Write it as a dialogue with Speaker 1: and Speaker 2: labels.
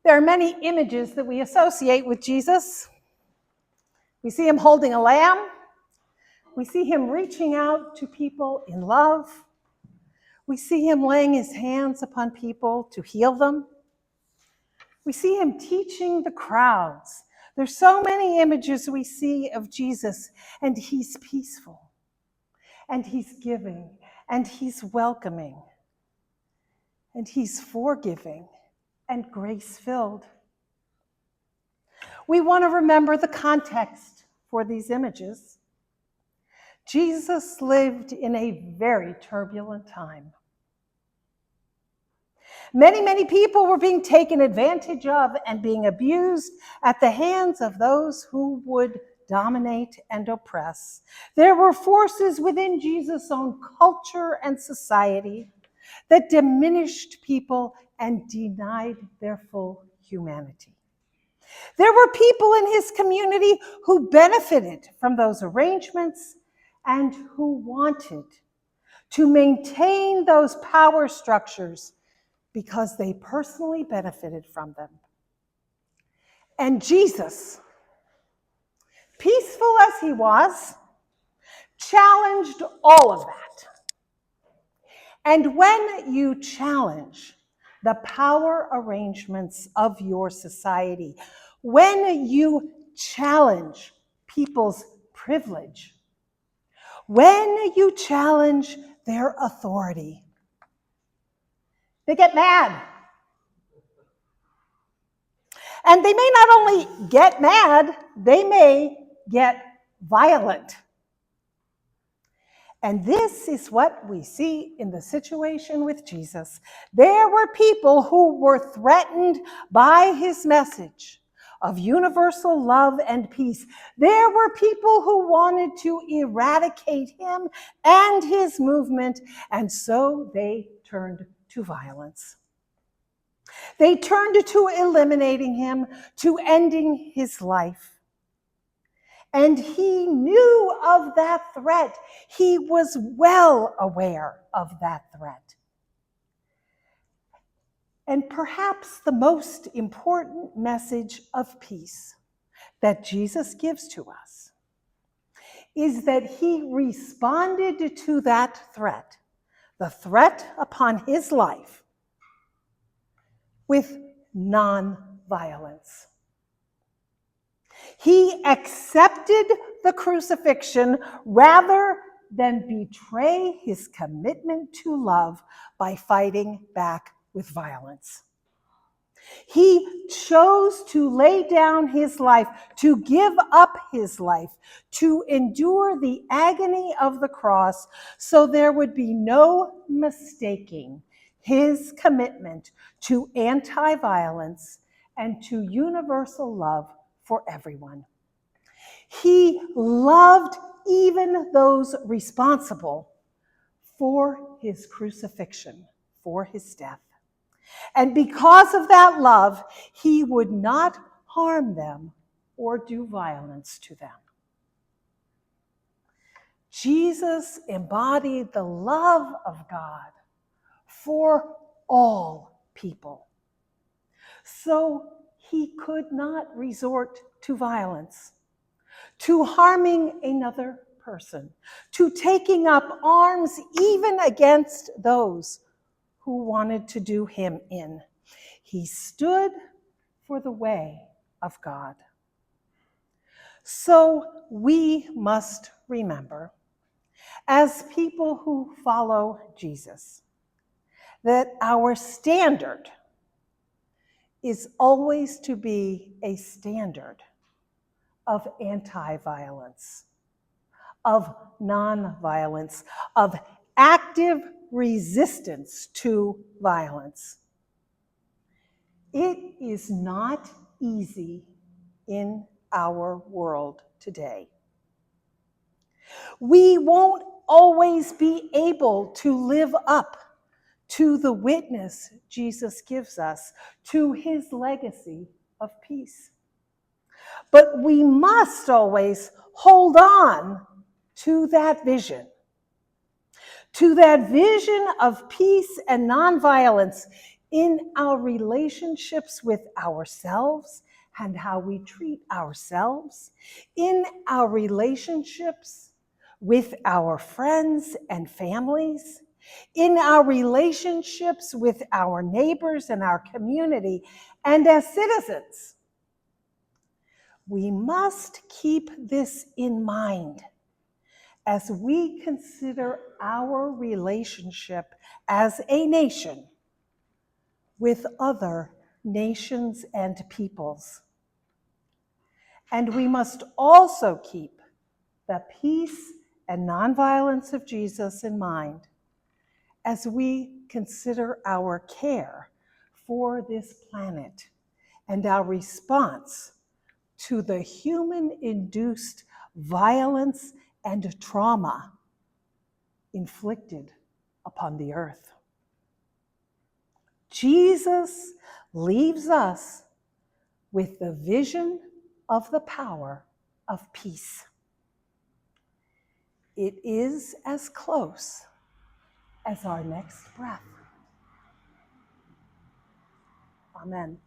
Speaker 1: There are many images that we associate with Jesus. We see him holding a lamb. We see him reaching out to people in love. We see him laying his hands upon people to heal them. We see him teaching the crowds. There's so many images we see of Jesus, and he's peaceful, and he's giving, and he's welcoming, and he's forgiving and grace-filled. We want to remember the context for these images. Jesus lived in a very turbulent time. Many people were being taken advantage of and being abused at the hands of those who would dominate and oppress. There were forces within Jesus' own culture and society that diminished people and denied their full humanity. There were people in his community who benefited from those arrangements and who wanted to maintain those power structures because they personally benefited from them. And Jesus, peaceful as he was, challenged all of that. And when you challenge the power arrangements of your society, when you challenge people's privilege, when you challenge their authority, they get mad. And they may not only get mad, they may get violent. And this is what we see in the situation with Jesus. There were people who were threatened by his message of universal love and peace. There were people who wanted to eradicate him and his movement, and so they turned to violence. They turned to eliminating him, to ending his life. And he knew of that threat. He was well aware of that threat. And perhaps the most important message of peace that Jesus gives to us is that he responded to that threat, the threat upon his life, with non-violence. He accepted the crucifixion rather than betray his commitment to love by fighting back with violence. He chose to lay down his life, to give up his life, to endure the agony of the cross so there would be no mistaking his commitment to anti-violence and to universal love for everyone. He loved even those responsible for his crucifixion, for his death. And because of that love, he would not harm them or do violence to them. Jesus embodied the love of God for all people. So he could not resort to violence, to harming another person, to taking up arms even against those who wanted to do him in. He stood for the way of God. So we must remember, as people who follow Jesus, that our standard is always to be a standard of anti-violence, of non-violence, of active resistance to violence. It is not easy in our world today. We won't always be able to live up to the witness Jesus gives us, to his legacy of peace. But we must always hold on to that vision of peace and nonviolence in our relationships with ourselves and how we treat ourselves, in our relationships with our friends and families, in our relationships with our neighbors and our community, and as citizens. We must keep this in mind as we consider our relationship as a nation with other nations and peoples. And we must also keep the peace and nonviolence of Jesus in mind as we consider our care for this planet and our response to the human-induced violence and trauma inflicted upon the earth. Jesus leaves us with the vision of the power of peace. It is as close as our next breath. Amen.